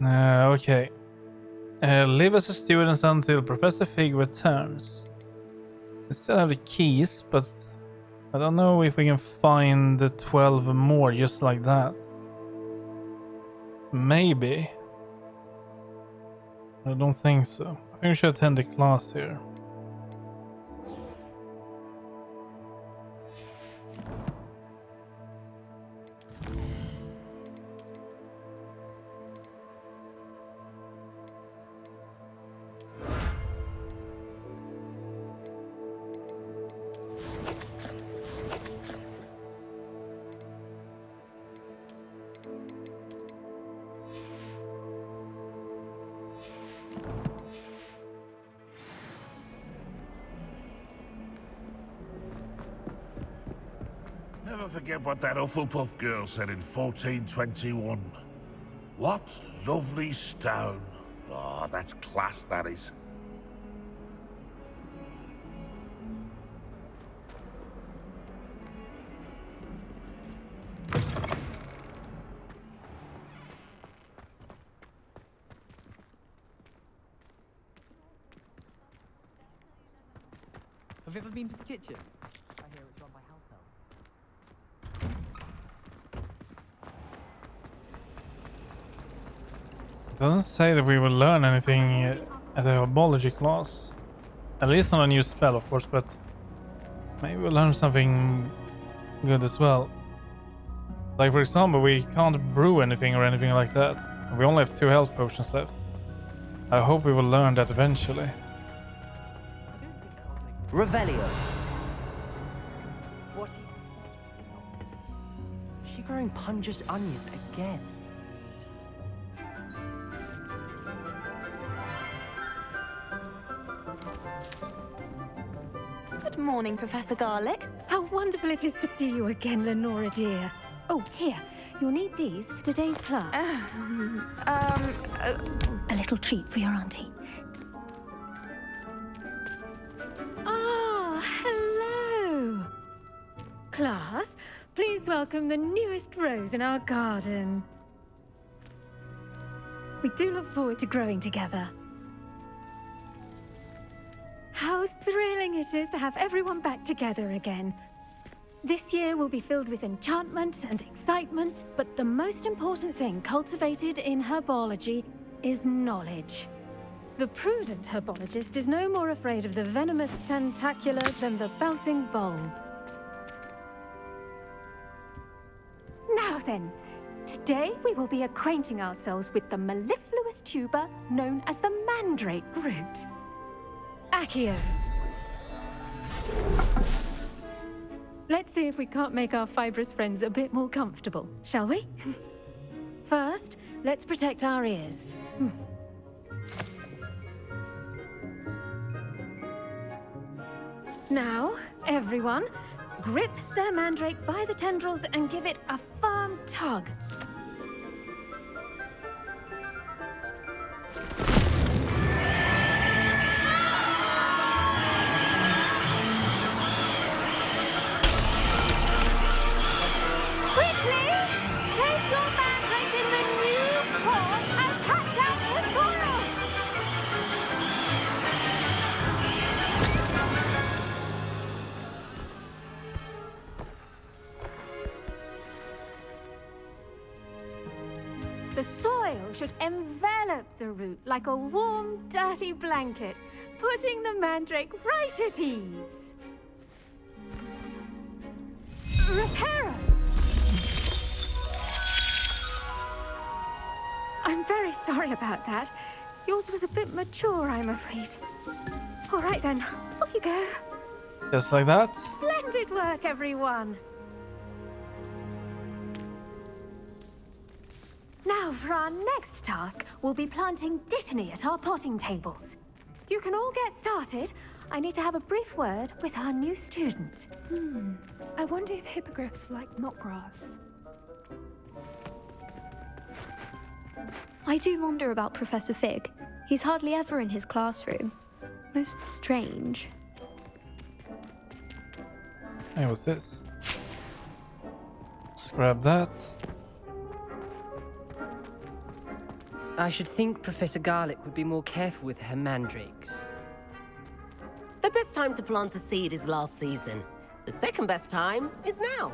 Okay. Live as a student until Professor Fig returns. We still have the keys, but I don't know if we can find the 12 more just like that. Maybe. I don't think so. I think we should attend the class here. Never forget what that Hufflepuff girl said in 1421. What lovely stone. Oh, that's class, that is. Have you ever been to the kitchen? I hear it's run by house elves. It doesn't say that we will learn anything as a herbology class. At least on a new spell, of course, but maybe we'll learn something good as well. Like, for example, we can't brew anything or anything like that. We only have 2 health potions left. I hope we will learn that eventually. Revelio. What? She growing Punja's onion again. Good morning, Professor Garlick. How wonderful it is to see you again, Lenora dear. Oh, here. You'll need these for today's class. A little treat for your auntie. Ah, hello. Class, please welcome the newest rose in our garden. We do look forward to growing together. How thrilling it is to have everyone back together again. This year will be filled with enchantment and excitement, but the most important thing cultivated in herbology is knowledge. The prudent herbologist is no more afraid of the venomous tentacula than the bouncing bulb. Now then, today we will be acquainting ourselves with the mellifluous tuber known as the mandrake root. Accio. Let's see if we can't make our fibrous friends a bit more comfortable, shall we? First, let's protect our ears. Now, everyone, grip their mandrake by the tendrils and give it a firm tug. The soil should envelop the root like a warm, dirty blanket, putting the mandrake right at ease. Reparo! I'm very sorry about that. Yours was a bit mature, I'm afraid. All right then, off you go. Just like that. Splendid work, everyone. Now, for our next task, we'll be planting dittany at our potting tables. You can all get started. I need to have a brief word with our new student. I wonder if hippogriffs like knotgrass. I do wonder about Professor Fig. He's hardly ever in his classroom. Most strange. Hey, what's this? Let's grab that. I should think Professor Garlick would be more careful with her mandrakes. The best time to plant a seed is last season. The second best time is now.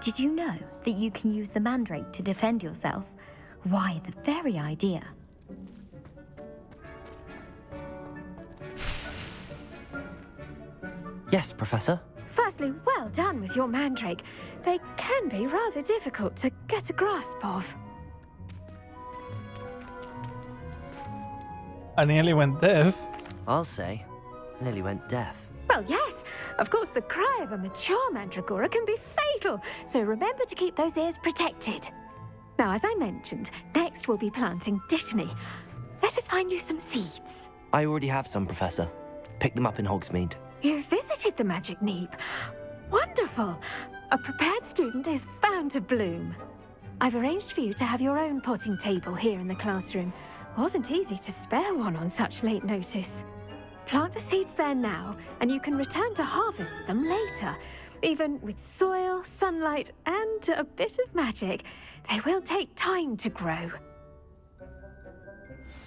Did you know that you can use the mandrake to defend yourself? Why, the very idea. Yes, Professor. Firstly, well done with your mandrake. They can be rather difficult to get a grasp of. I nearly went deaf. I'll say, nearly went deaf. Well, yes. Of course, the cry of a mature mandragora can be fatal, so remember to keep those ears protected. Now, as I mentioned, next we'll be planting dittany. Let us find you some seeds. I already have some, Professor. Pick them up in Hogsmeade. You visited the Magic Neep. Wonderful. A prepared student is bound to bloom. I've arranged for you to have your own potting table here in the classroom. Wasn't easy to spare one on such late notice. Plant the seeds there now, and you can return to harvest them later. Even with soil, sunlight, and a bit of magic, they will take time to grow.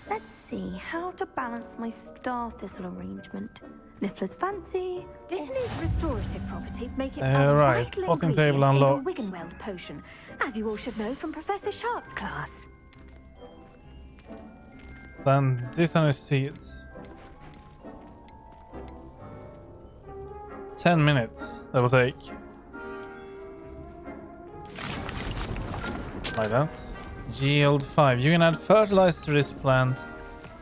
Let's see how to balance my star thistle arrangement. Niffler's fancy. Dittany's restorative properties make it right, vital potting ingredient table in the unlocked. Wiggenweld potion, as you all should know from Professor Sharp's class. Then dittany seeds. 10 minutes that will take. Like that. Yield 5. You can add fertilizer to this plant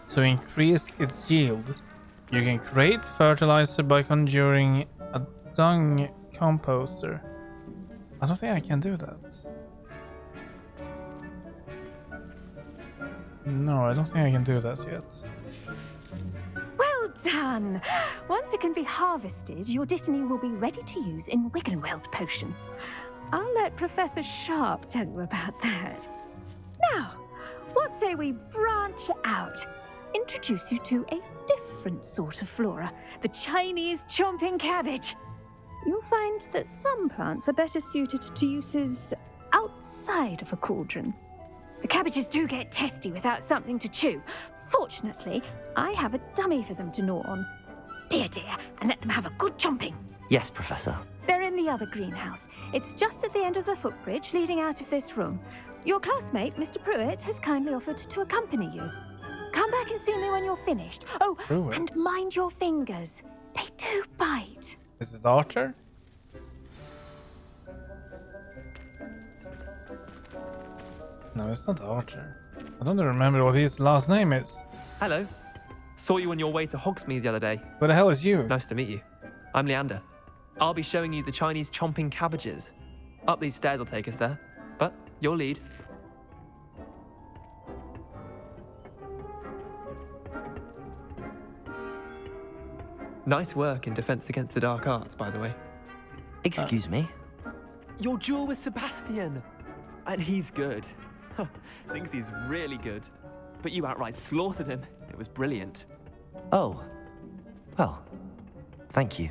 to increase its yield. You can create fertilizer by conjuring a dung composter. I don't think I can do that. No, I don't think I can do that yet. Well done! Once it can be harvested, your dittany will be ready to use in Wiggenweld potion. I'll let Professor Sharp tell you about that. Now, what say we branch out? Introduce you to a different sort of flora, the Chinese chomping cabbage. you'll find that some plants are better suited to uses outside of a cauldron. The cabbages do get testy without something to chew. Fortunately, I have a dummy for them to gnaw on. Be a dear and let them have a good chomping. Yes, Professor. They're in the other greenhouse. It's just at the end of the footbridge leading out of this room. Your classmate, Mr. Pruitt, has kindly offered to accompany you. Come back and see me when you're finished. Oh, Pruitt? and mind your fingers. They do bite. Is it Arthur? No, it's not Archer. I don't remember what his last name is. Hello. Saw you on your way to Hogsmeade the other day. Where the hell is you? Nice to meet you. I'm Leander. I'll be showing you the Chinese chomping cabbages. Up these stairs will take us there. But your lead. Nice work in Defense Against the Dark Arts, by the way. Excuse me? Your duel with Sebastian! And he's good. Thinks he's really good. But you outright slaughtered him. It was brilliant. Oh. Well, thank you.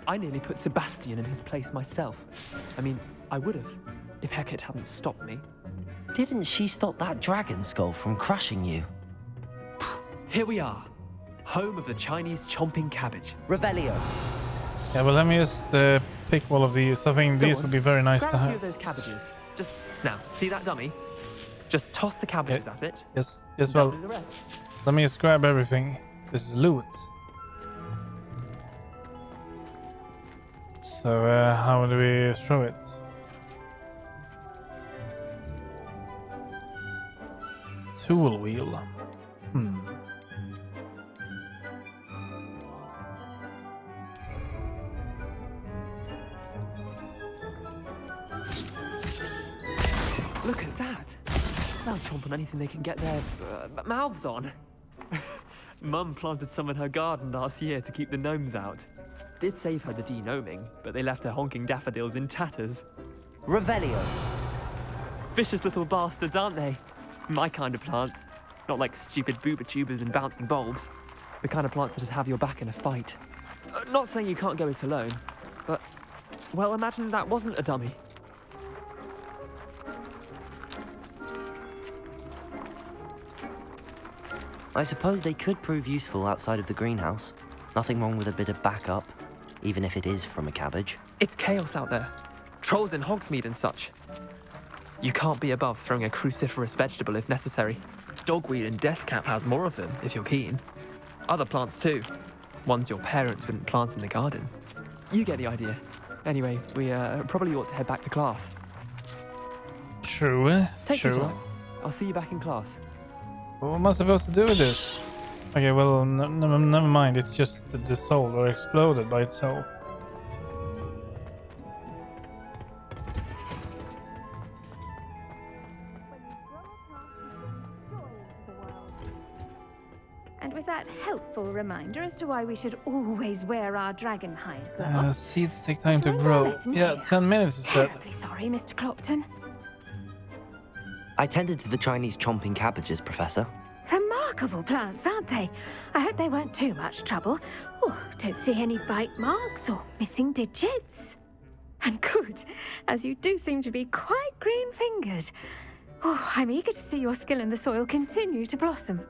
I nearly put Sebastian in his place myself. I mean, I would have, if Hecate hadn't stopped me. Didn't she stop that dragon skull from crushing you? Here we are. Home of the Chinese chomping cabbage. Revelio. Yeah, but let me just pick all of these. I think these would be very nice Grab to a few have. of those cabbages. Just, now, see that dummy? Just toss the cabbages at it. Yes, well, Do the rest. let me just grab everything. This is loot. So, how do we throw it? Tool wheel. Look at that. They'll chomp on anything they can get their mouths on. Mum planted some in her garden last year to keep the gnomes out. Did save her the denoming, but they left her honking daffodils in tatters. Revelio. Vicious little bastards, aren't they? My kind of plants. Not like stupid booba tubers and bouncing bulbs. The kind of plants that just have your back in a fight. Not saying you can't go it alone, but, well, imagine that wasn't a dummy. I suppose they could prove useful outside of the greenhouse. Nothing wrong with a bit of backup, even if it is from a cabbage. It's chaos out there. Trolls in Hogsmeade and such. You can't be above throwing a cruciferous vegetable if necessary. Dogweed and deathcap has more of them, if you're keen. Other plants too. Ones your parents wouldn't plant in the garden. You get the idea. Anyway, we probably ought to head back to class. True. Take your True. time. I'll see you back in class. What am I supposed to do with this? Okay, well, never mind. It's just dissolved or exploded by itself. And with that helpful reminder as to why we should always wear our dragon hide gloves. Seeds take time to Join our grow. lesson Yeah, here. 10 minutes, it said. Terribly sorry, Mr. Clopton. I tended to the Chinese chomping cabbages, Professor. Remarkable plants, aren't they? I hope they weren't too much trouble. Oh, don't see any bite marks or missing digits. And good, as you do seem to be quite green-fingered. Oh, I'm eager to see your skill in the soil continue to blossom.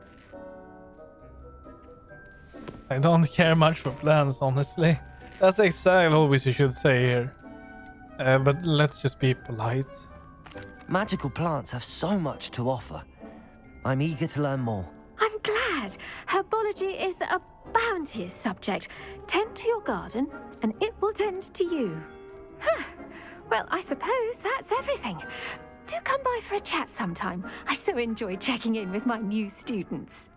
I don't care much for plants, honestly. That's exactly what we should say here. But let's just be polite. Magical plants have so much to offer. I'm eager to learn more. I'm glad. Herbology is a bounteous subject. Tend to your garden, and it will tend to you. Huh. Well, I suppose that's everything. Do come by for a chat sometime. I so enjoy checking in with my new students.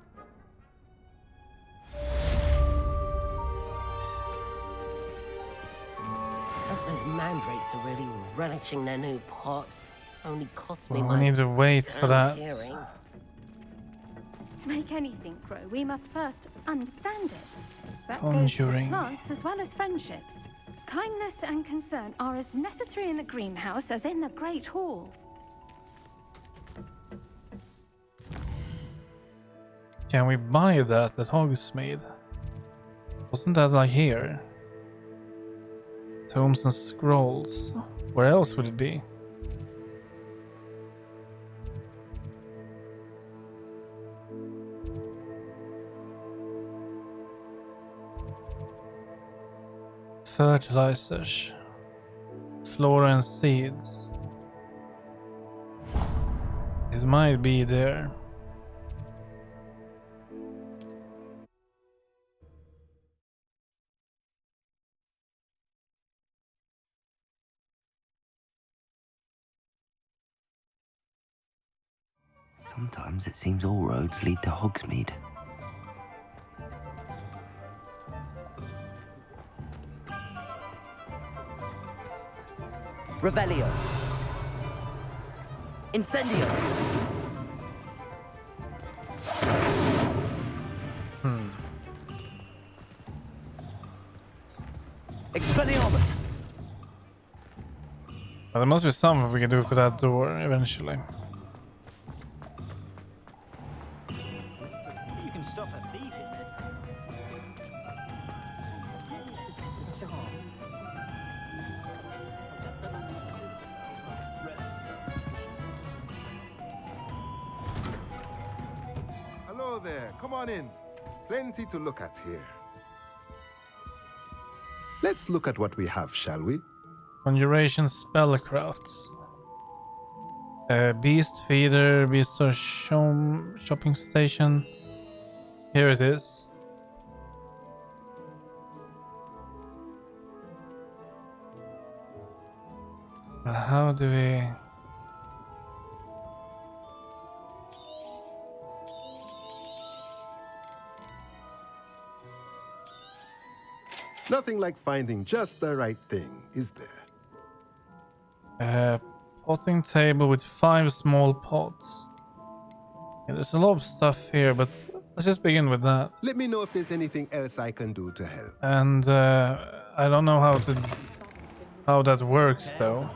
Those mandrakes are really relishing their new pots. Only cost me Well, we my need to wait for that. hearing. To make anything grow, we must first understand it. That goes Conjuring. for plants as well as friendships. Kindness and concern are as necessary in the greenhouse as in the Great Hall. Can we buy that at Hogsmeade? Wasn't that like here? Tomes and scrolls. Where else would it be? Fertilizers. Flora and seeds. It might be there. Sometimes it seems all roads lead to Hogsmeade. Revelio. Incendio. Expelliarmus. Well, there must be something we can do for that door eventually. You can stop a thief in it. Hello there, come on in. Plenty to look at here. Let's look at what we have, shall we? Conjuration spellcrafts. Beast feeder, beast store shopping station. Here it is. How do we... Nothing like finding just the right thing, is there? Potting table with 5 small pots. Yeah, there's a lot of stuff here, but let's just begin with that. Let me know if there's anything else I can do to help. And I don't know how that works though.